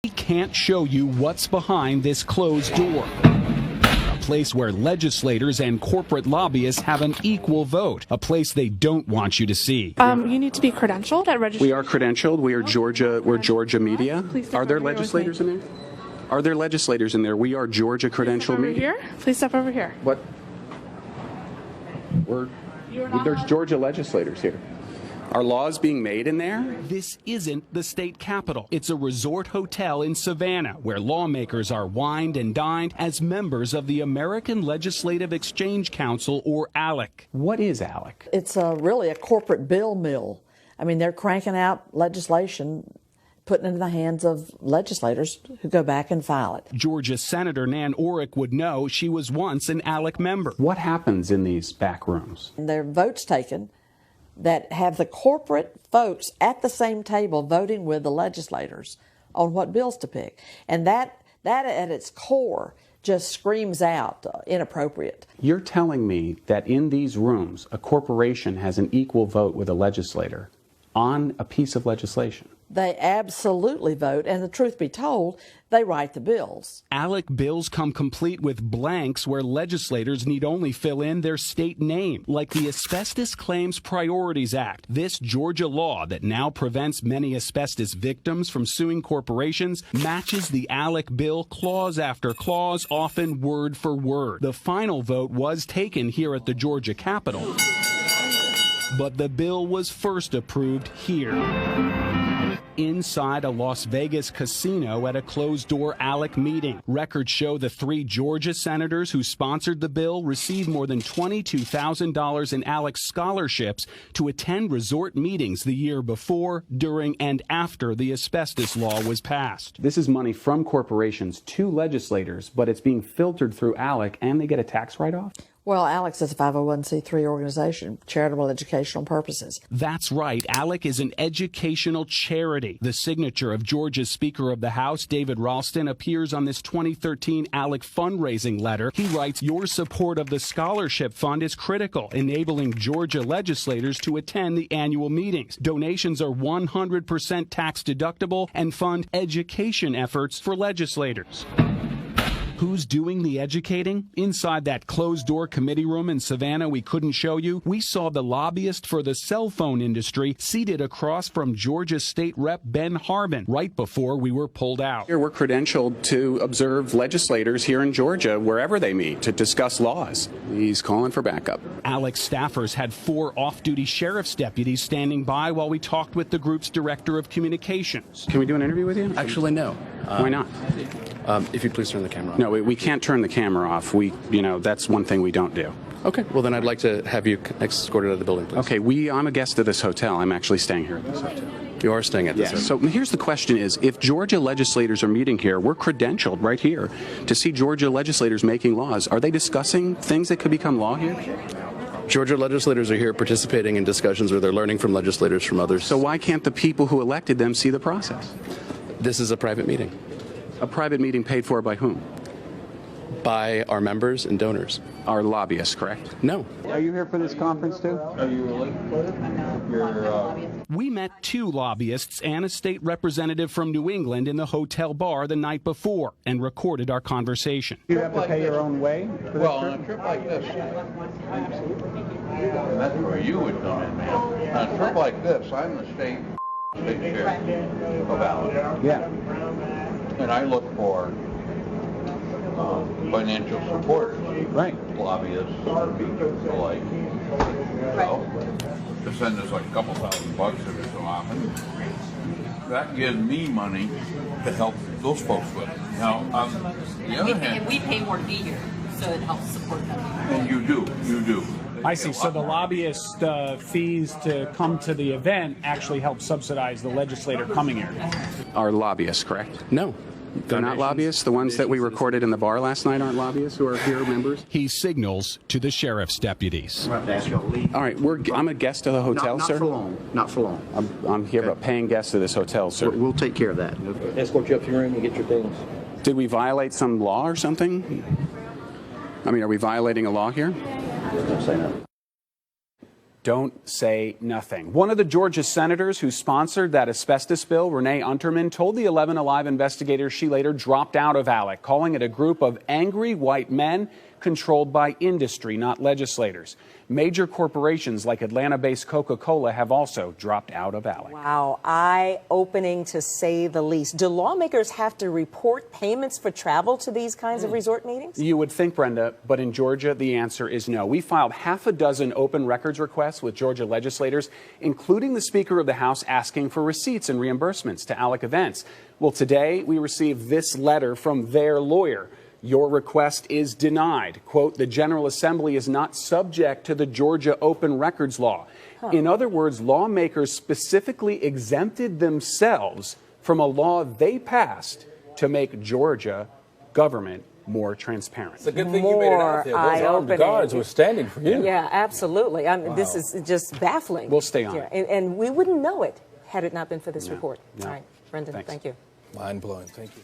We can't show you what's behind this closed door. A place where legislators and corporate lobbyists have an equal vote. A place they don't want you to see. You need to be credentialed at registration. We are credentialed. We are Georgia. We're Georgia Media. Are there legislators in there? Are there legislators in there? We are Georgia credentialed media. Here? Please step over here. What? There's Georgia legislators here. Are laws being made in there? This isn't the state capitol. It's a resort hotel in Savannah where lawmakers are wined and dined as members of the American Legislative Exchange Council, or ALEC. What is ALEC? It's really a corporate bill mill. I mean, they're cranking out legislation, putting it in the hands of legislators who go back and file it. Georgia Senator Nan Orrick would know. She was once an ALEC member. What happens in these back rooms? And there are votes taken that have the corporate folks at the same table voting with the legislators on what bills to pick. And that at its core just screams out inappropriate. You're telling me that in these rooms, a corporation has an equal vote with a legislator on a piece of legislation? They absolutely vote, and the truth be told, they write the bills. ALEC bills come complete with blanks where legislators need only fill in their state name, like the Asbestos Claims Priorities Act. This Georgia law that now prevents many asbestos victims from suing corporations matches the ALEC bill clause after clause, often word for word. The final vote was taken here at the Georgia Capitol, but the bill was first approved here, inside a Las Vegas casino at a closed-door ALEC meeting. Records show the 3 Georgia senators who sponsored the bill received more than $22,000 in ALEC scholarships to attend resort meetings the year before, during, and after the asbestos law was passed. This is money from corporations to legislators, but it's being filtered through ALEC, and they get a tax write-off? Well, ALEC is a 501c3 organization, charitable educational purposes. That's right. ALEC is an educational charity. The signature of Georgia's Speaker of the House, David Ralston, appears on this 2013 ALEC fundraising letter. He writes, "Your support of the scholarship fund is critical, enabling Georgia legislators to attend the annual meetings. Donations are 100% tax deductible and fund education efforts for legislators." Who's doing the educating? Inside that closed-door committee room in Savannah we couldn't show you, we saw the lobbyist for the cell phone industry seated across from Georgia State Rep Ben Harbin right before we were pulled out. Here we're credentialed to observe legislators here in Georgia wherever they meet to discuss laws. He's calling for backup. ALEC staffers had 4 off-duty sheriff's deputies standing by while we talked with the group's director of communications. Can we do an interview with you? Actually, no. Why not? If you'd please turn the camera on. No, we can't turn the camera off. That's one thing we don't do. Okay, well then I'd like to have you escorted out of the building, please. Okay, I'm a guest of this hotel. I'm actually staying here at this hotel. You are staying at this hotel? So here's the question is, if Georgia legislators are meeting here, we're credentialed right here to see Georgia legislators making laws. Are they discussing things that could become law here? Georgia legislators are here participating in discussions where they're learning from legislators from others. So why can't the people who elected them see the process? This is a private meeting. A private meeting paid for by whom? By our members and donors. Our lobbyists, correct? No. Are you here for this conference too? Are you a legislator? We met 2 lobbyists and a state representative from New England in the hotel bar the night before and recorded our conversation. You have to pay your own way for this Well, on a trip like this, that's where you would come in, man. On a trip like this, I'm the state sheriff of Alabama. Yeah. And I look for financial support, Right. lobbyists, the like, to send us like a couple $1,000 every so often. That gives me money to help those folks with. Now, on the other hand, we pay more fee here, so it helps support them. and you do. I see. So the lobbyist fees to come to the event actually help subsidize the legislator coming here. Our lobbyists, correct? No. They're not lobbyists? The ones that we recorded in the bar last night aren't lobbyists who are here members? He signals to the sheriff's deputies. We'll have to ask you to leave. All right, I'm a guest of the hotel, not sir? for long. Not for long. I'm here, but paying guest of this hotel, sir. We'll take care of that. Escort you up to your room and get your things. Did we violate some law or something? I mean, are we violating a law here? Don't say no. Don't say nothing. One of the Georgia senators who sponsored that asbestos bill, Renee Unterman, told the 11 Alive investigators she later dropped out of ALEC, calling it a group of angry white men controlled by industry, not legislators. Major corporations like Atlanta-based Coca-Cola have also dropped out of ALEC. Wow, eye-opening to say the least. Do lawmakers have to report payments for travel to these kinds of resort meetings? You would think, Brenda, but in Georgia, the answer is no. We filed half a dozen open records requests with Georgia legislators, including the Speaker of the House asking for receipts and reimbursements to ALEC events. Well, today we received this letter from their lawyer. Your request is denied. Quote, the General Assembly is not subject to the Georgia Open Records Law. In other words, lawmakers specifically exempted themselves from a law they passed to make Georgia government more transparent. It's a good thing you made it out there. Those armed guards were standing for you. Yeah, absolutely. I mean, This is just baffling. We'll stay on it. And we wouldn't know it had it not been for this report. No. All right, Brendan, Thanks. thank you. Mind blowing. Thank you.